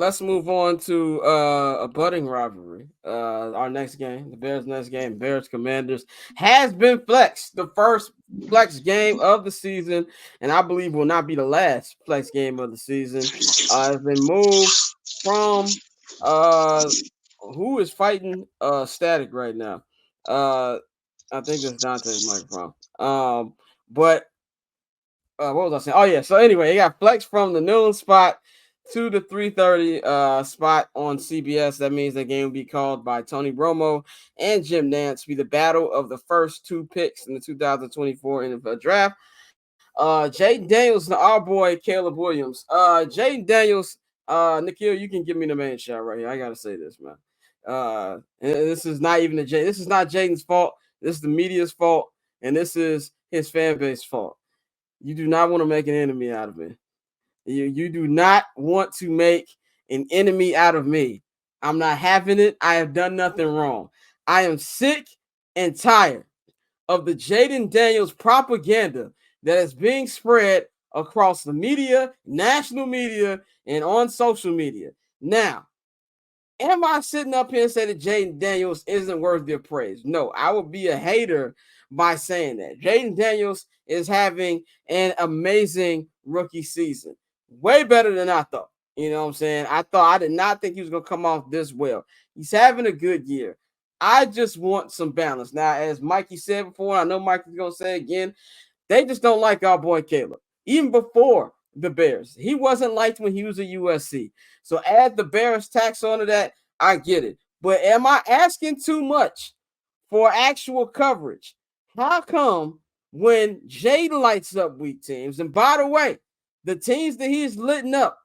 let's move on to a budding rivalry. Our next game, the Bears' next game, Bears Commanders, has been flexed. The first flex game of the season, and I believe will not be the last flex game of the season. Has been moved from who is fighting static right now. I think that's Dante's microphone. But what was I saying? Oh yeah. So anyway, he got flexed from the noon spot to the 3:30 spot on CBS. That means the game will be called by Tony Romo and Jim Nantz. Be the battle of the first two picks in the 2024 NFL Draft. Jayden Daniels and our boy Caleb Williams. Jayden Daniels. Nikhil, you can give me the main shot right here. I gotta say this, man. This is not even this is not Jayden's fault. This is the media's fault, and this is his fan base fault. You do not want to make an enemy out of me. You do not want to make an enemy out of me. I'm not having it. I have done nothing wrong. I am sick and tired of the Jayden Daniels propaganda that is being spread across the media, national media, and on social media. Now, am I sitting up here and say that Jayden Daniels isn't worthy of praise? No, I would be a hater by saying that. Jayden Daniels is having an amazing rookie season. Way better than I thought. You know what I'm saying? I did not think he was going to come off this well. He's having a good year. I just want some balance. Now, as Mikey said before, I know Mikey's going to say again, they just don't like our boy Caleb. Even before the Bears, he wasn't liked when he was at USC. So add the Bears tax onto that, I get it. But am I asking too much for actual coverage? How come when Jayden lights up weak teams, and by the way, the teams that he's litting up,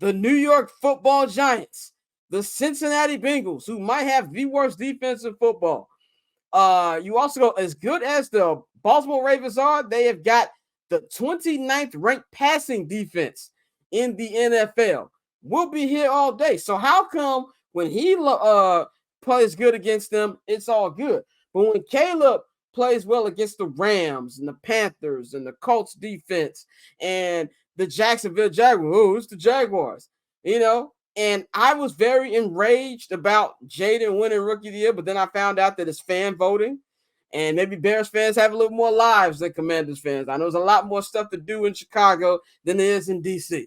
the New York Football Giants, the Cincinnati Bengals, who might have the worst defense in football. You also go, as good as the Baltimore Ravens are, they have got the 29th ranked passing defense in the NFL. We'll be here all day. So how come when he plays good against them, it's all good? But when Caleb plays well against the Rams and the Panthers and the Colts defense and the Jacksonville Jaguars, it's the Jaguars, and I was very enraged about Jayden winning Rookie of the Year, but then I found out that it's fan voting, and maybe Bears fans have a little more lives than Commanders fans. I know there's a lot more stuff to do in Chicago than there is in D.C.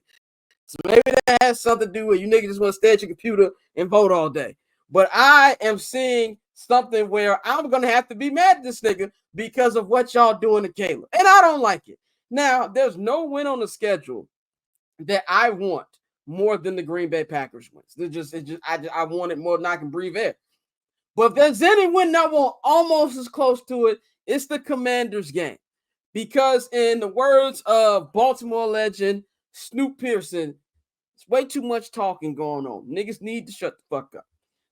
So maybe that has something to do with you niggas just want to stay at your computer and vote all day. But I am seeing something where I'm going to have to be mad at this nigga because of what y'all doing to Caleb. And I don't like it. Now, there's no win on the schedule that I want more than the Green Bay Packers wins. I want it more than I can breathe air. But if there's any win I want almost as close to it, it's the Commanders game. Because in the words of Baltimore legend Snoop Pearson, it's way too much talking going on. Niggas need to shut the fuck up.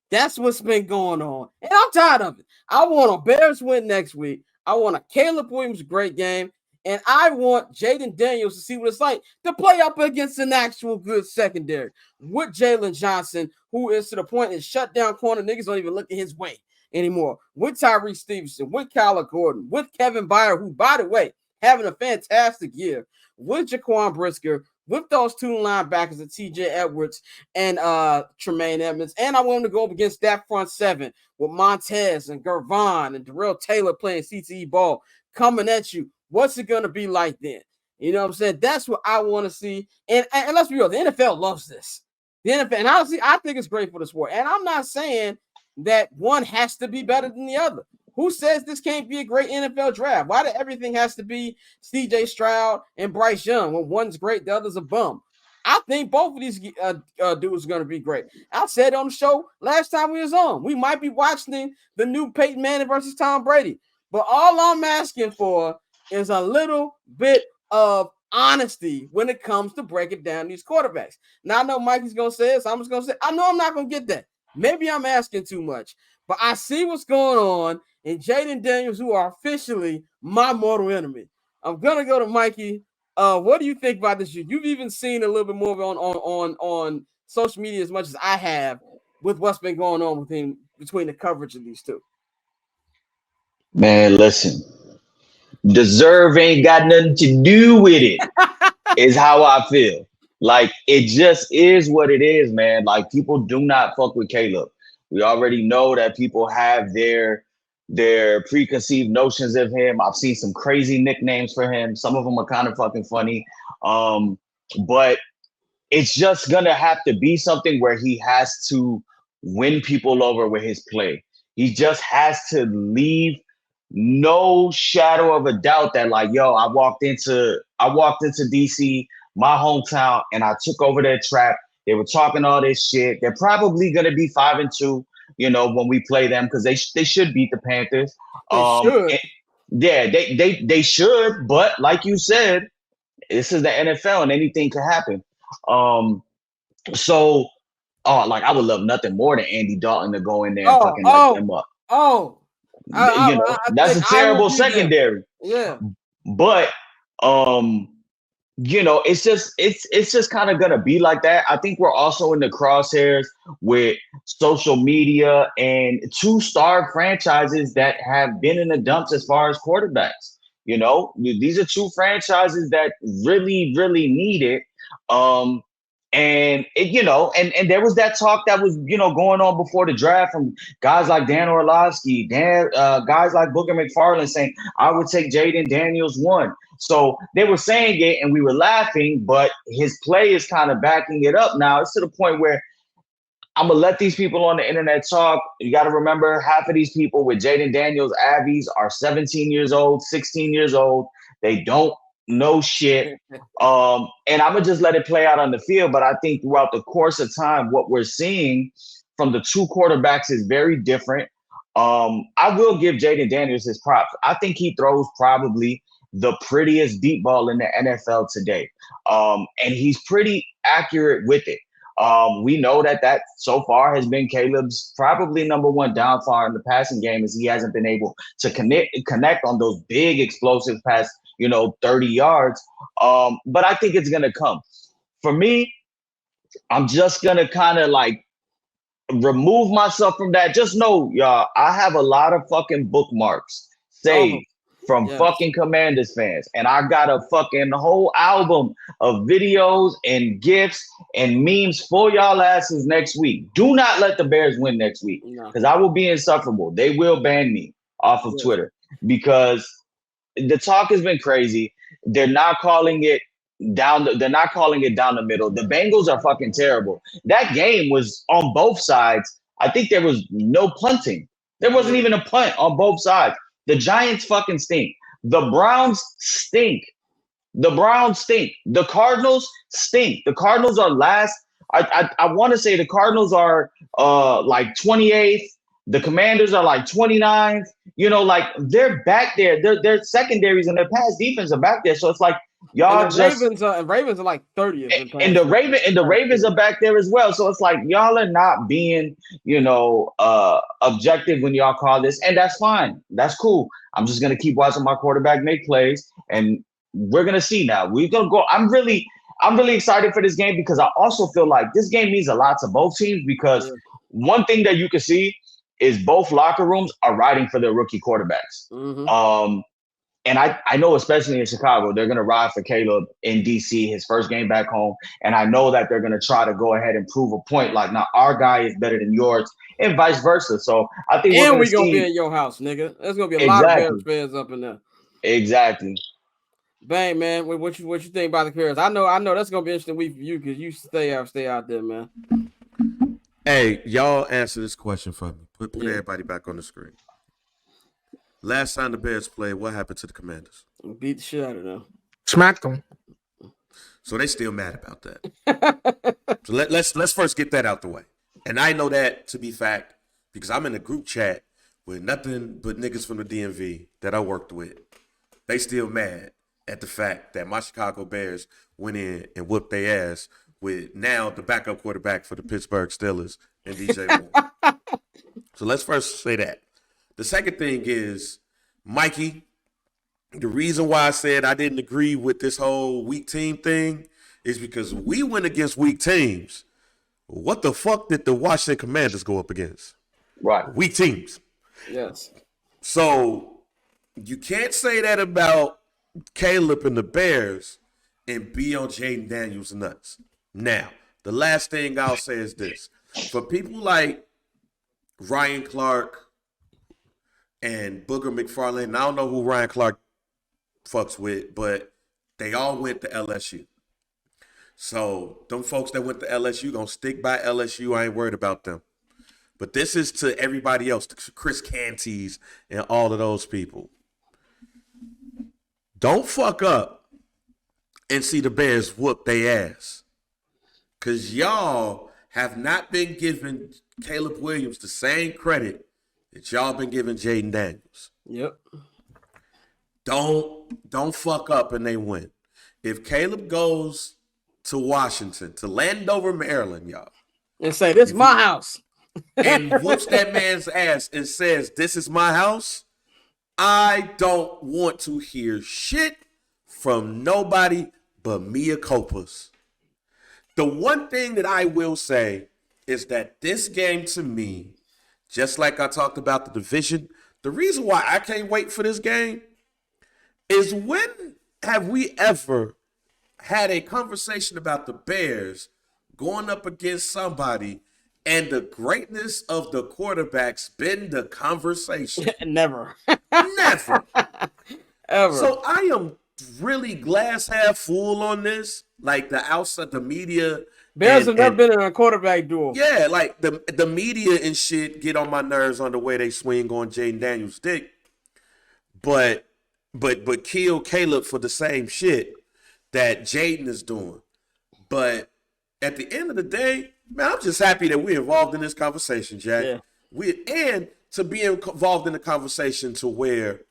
That's what's been going on. And I'm tired of it. I want a Bears win next week. I want a Caleb Williams great game. And I want Jayden Daniels to see what it's like to play up against an actual good secondary with Jalen Johnson, who is to the point is shut down corner. Niggas don't even look at his way anymore. With Tyree Stevenson, with Kyler Gordon, with Kevin Byard, who, by the way, having a fantastic year, with Jaquan Brisker, with those two linebackers of TJ Edwards and Tremaine Edmonds. And I want him to go up against that front seven with Montez and Gervon and Darrell Taylor playing CTE ball coming at you. What's it going to be like then? You know what I'm saying? That's what I want to see. And let's be real, the NFL loves this. The NFL, and honestly, I think it's great for the sport. And I'm not saying that one has to be better than the other. Who says this can't be a great NFL draft? Why do everything has to be CJ Stroud and Bryce Young when one's great, the other's a bum? I think both of these dudes are going to be great. I said on the show last time we was on, we might be watching the new Peyton Manning versus Tom Brady. But all I'm asking for is a little bit of honesty when it comes to breaking down these quarterbacks. Now, I know Mikey's going to say it, so I'm just going to say, I know I'm not going to get that. Maybe I'm asking too much. But I see what's going on in Jayden Daniels, who are officially my mortal enemy. I'm going to go to Mikey. What do you think about this? You've even seen a little bit more on social media as much as I have with what's been going on between the coverage of these two. Man, listen. Deserve ain't got nothing to do with it, is how I feel. Like, it just is what it is, man. Like, people do not fuck with Caleb. We already know that people have their preconceived notions of him. I've seen some crazy nicknames for him. Some of them are kind of fucking funny. But it's just gonna have to be something where he has to win people over with his play. He just has to leave no shadow of a doubt that, like, yo, I walked into DC, my hometown, and I took over their trap. They were talking all this shit. They're probably gonna be 5-2, when we play them, because they should beat the Panthers. They should. Yeah, they should, but like you said, this is the NFL and anything can happen. So, like, I would love nothing more than Andy Dalton to go in there and fucking light them up. That's a terrible secondary. Yeah. But it's just kind of gonna be like that. I think we're also in the crosshairs with social media and two star franchises that have been in the dumps as far as quarterbacks. These are two franchises that really, really need it. And and there was that talk that was, going on before the draft from guys like Dan Orlovsky, guys like Booker McFarland saying, I would take Jayden Daniels 1. So they were saying it and we were laughing, but his play is kind of backing it up now. It's to the point where I'm going to let these people on the internet talk. You got to remember, half of these people with Jayden Daniels Avies are 17 years old, 16 years old. They don't know shit. And I'm going to just let it play out on the field. But I think throughout the course of time, what we're seeing from the two quarterbacks is very different. I will give Jayden Daniels his props. I think he throws probably the prettiest deep ball in the NFL today. And he's pretty accurate with it. We know that so far has been Caleb's probably number one downfall in the passing game, is he hasn't been able to connect on those big explosive pass, 30 yards. But I think it's going to come. For me, I'm just going to kind of like remove myself from that. Just know, y'all, I have a lot of fucking bookmarks saved from fucking Commanders fans. And I got a fucking whole album of videos and GIFs and memes for y'all asses next week. Do not let the Bears win next week, because I will be insufferable. They will ban me off of Twitter, because the talk has been crazy. They're not calling it down the middle. The Bengals are fucking terrible. That game was on both sides. I think there was no punting. There wasn't even a punt on both sides. The Giants fucking stink. The Browns stink. The Cardinals stink. The Cardinals are last. I want to say the Cardinals are like 28th. The Commanders are like 29th. Like, they're back there. Their secondaries and their pass defense are back there. So it's like, y'all Ravens are like 30th. And the Ravens are back there as well. So it's like, y'all are not being, objective when y'all call this. And that's fine. That's cool. I'm just going to keep watching my quarterback make plays. And we're going to see now. We're going to go. I'm really excited for this game, because I also feel like this game means a lot to both teams, because one thing that you can see is both locker rooms are riding for their rookie quarterbacks. And I know, especially in Chicago, they're going to ride for Caleb in DC, his first game back home. And I know that they're going to try to go ahead and prove a point. Like, now our guy is better than yours, and vice versa. So I think we're going to be in your house, nigga. There's going to be a lot of Bears fans up in there. Exactly. Bang, man. What you think about the Bears? I know that's going to be an interesting week for you, because you stay out there, man. Hey, y'all answer this question for me. Put everybody back on the screen. Last time the Bears played, what happened to the Commanders? Beat the shit out of them. Smacked them. So they still mad about that. So let's first get that out the way. And I know that to be fact, because I'm in a group chat with nothing but niggas from the DMV that I worked with. They still mad at the fact that my Chicago Bears went in and whooped their ass with now the backup quarterback for the Pittsburgh Steelers and DJ Moore. So let's first say that. The second thing is, Mikey, the reason why I said I didn't agree with this whole weak team thing is because we went against weak teams. What the fuck did the Washington Commanders go up against? Right. Weak teams. Yes. So you can't say that about Caleb and the Bears and be on Jayden Daniels nuts. Now, the last thing I'll say is this. For people like Ryan Clark and Booger McFarlane, I don't know who Ryan Clark fucks with, but they all went to LSU. So them folks that went to LSU gonna stick by LSU. I ain't worried about them. But this is to everybody else, to Chris Canties and all of those people. Don't fuck up and see the Bears whoop their ass. Because y'all have not been giving Caleb Williams the same credit that y'all been giving Jayden Daniels. Yep. Don't fuck up and they win. If Caleb goes to Washington, to Landover, Maryland, y'all, and say, this is my house, and whoops that man's ass and says, this is my house, I don't want to hear shit from nobody but Mia Copas. The one thing that I will say is that this game to me, just like I talked about the division, the reason why I can't wait for this game is when have we ever had a conversation about the Bears going up against somebody and the greatness of the quarterbacks been the conversation? Never. Never. Ever. So I am really glass half full on this. Like the outside, the media. Bears have never been in a quarterback duel. Yeah, like the media and shit get on my nerves on the way they swing on Jayden Daniels' dick. But kill Caleb for the same shit that Jayden is doing. But at the end of the day, man, I'm just happy that we're involved in this conversation, Jack. Yeah. And to be involved in the conversation to where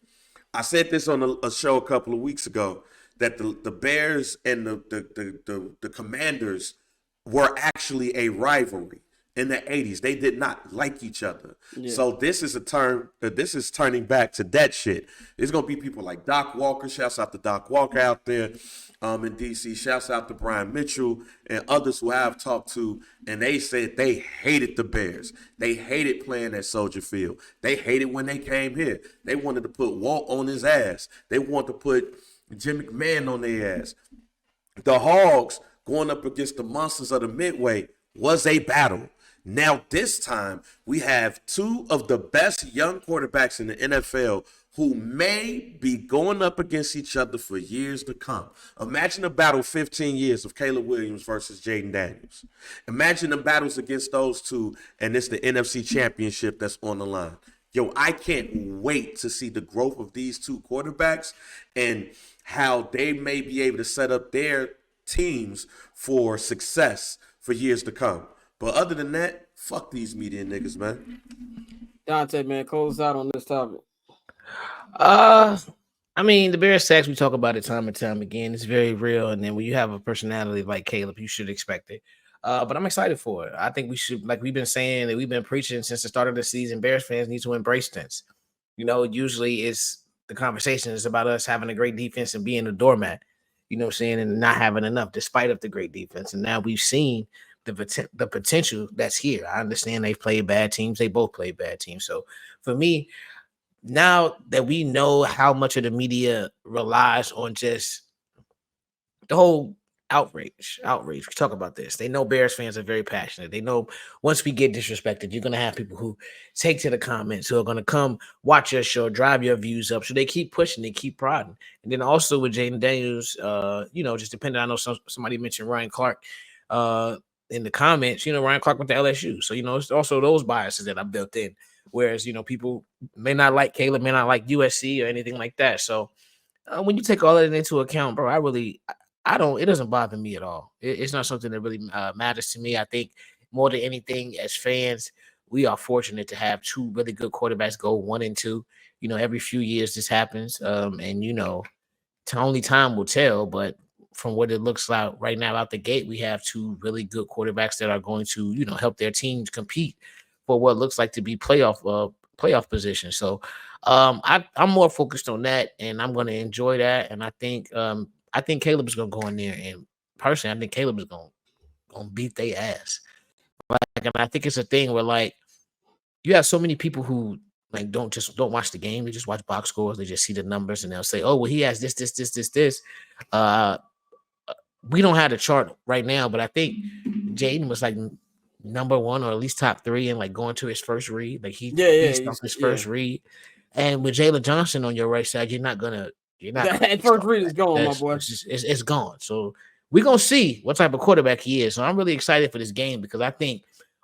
I said this on a show a couple of weeks ago that the Bears and the Commanders were actually a rivalry in the 80s. They did not like each other. Yeah. So this is this is turning back to that shit. There's gonna be people like Doc Walker. Shouts out to Doc Walker out there in DC. Shouts out to Brian Mitchell and others who I have talked to, and they said they hated the Bears. They hated playing at Soldier Field. They hated when they came here. They wanted to put Walt on his ass. They wanted to put Jim McMahon on their ass. The Hogs going up against the monsters of the Midway was a battle. Now this time we have two of the best young quarterbacks in the NFL who may be going up against each other for years to come. Imagine a battle 15 years of Caleb Williams versus Jayden Daniels. Imagine the battles against those two, and it's the NFC Championship that's on the line. Yo, I can't wait to see the growth of these two quarterbacks and how they may be able to set up their teams for success for years to come. But other than that, fuck these media niggas, man. Dante, man, close out on this topic. I mean, the Bears sacks, we talk about it time and time again. It's very real. And then when you have a personality like Caleb, you should expect it. But I'm excited for it. I think we should, like we've been saying, that we've been preaching since the start of the season, Bears fans need to embrace this. You know, usually it's the conversation is about us having a great defense and being a doormat, you know what I'm saying, and not having enough despite of the great defense. And now we've seen the potential that's here. I understand they've played bad teams. They both played bad teams. So for me, now that we know how much of the media relies on just the whole outrage, we talk about this. They know Bears fans are very passionate. They know once we get disrespected, you're going to have people who take to the comments, who are going to come watch your show, drive your views up. So they keep pushing, they keep prodding. And then also with Jayden Daniels, you know, just depending, I know somebody mentioned Ryan Clark in the comments, you know, Ryan Clark went to LSU. So, you know, it's also those biases that I built in. Whereas, you know, people may not like Caleb, may not like USC or anything like that. So when you take all that into account, bro, it doesn't bother me at all. It's not something that really matters to me. I think more than anything, as fans, we are fortunate to have two really good quarterbacks go 1 and 2. You know, every few years this happens. And, you know, only time will tell. But from what it looks like right now out the gate, we have two really good quarterbacks that are going to, you know, help their teams compete for what looks like to be playoff position. So I'm more focused on that, and I'm going to enjoy that. And I think Caleb is going to go in there, and personally, I think Caleb is going to beat their ass. Like, and I think it's a thing where, like, you have so many people who like don't watch the game. They just watch box scores. They just see the numbers, and they'll say, "Oh, well, he has this." we don't have the chart right now, but I think Jayden was like number 1 or at least top 3 and like going to his first read. Like he beast off his first read. And with Jalen Johnson on your right side, you're not that first read is gone, my boy. It's gone. So we're gonna see what type of quarterback he is. So I'm really excited for this game because I think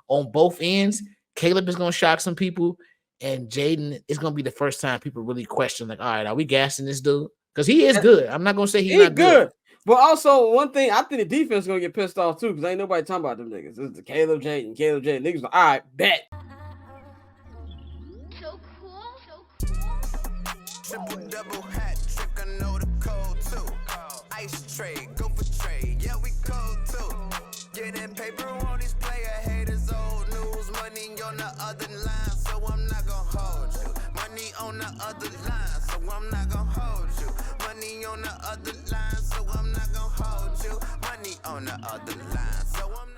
on both ends, Caleb is gonna shock some people, and Jayden is gonna be the first time people really question, like, all right, are we gassing this dude? Because he is good. I'm not gonna say he's not good. But also, one thing, I think the defense is going to get pissed off, too, because ain't nobody talking about them niggas. It's the Caleb Jayden. Niggas like, all right, bet. So cool. Triple double hat trick, I know the code too. Ice trade, go for trade, yeah, we cold too. Getting paper on these player haters, old news. Money on the other line, so I'm not gonna hold you. Money on the other line, so I'm not gonna hold you. Money on the other line, so I'm not gonna hold you. Money on the other line, so I'm not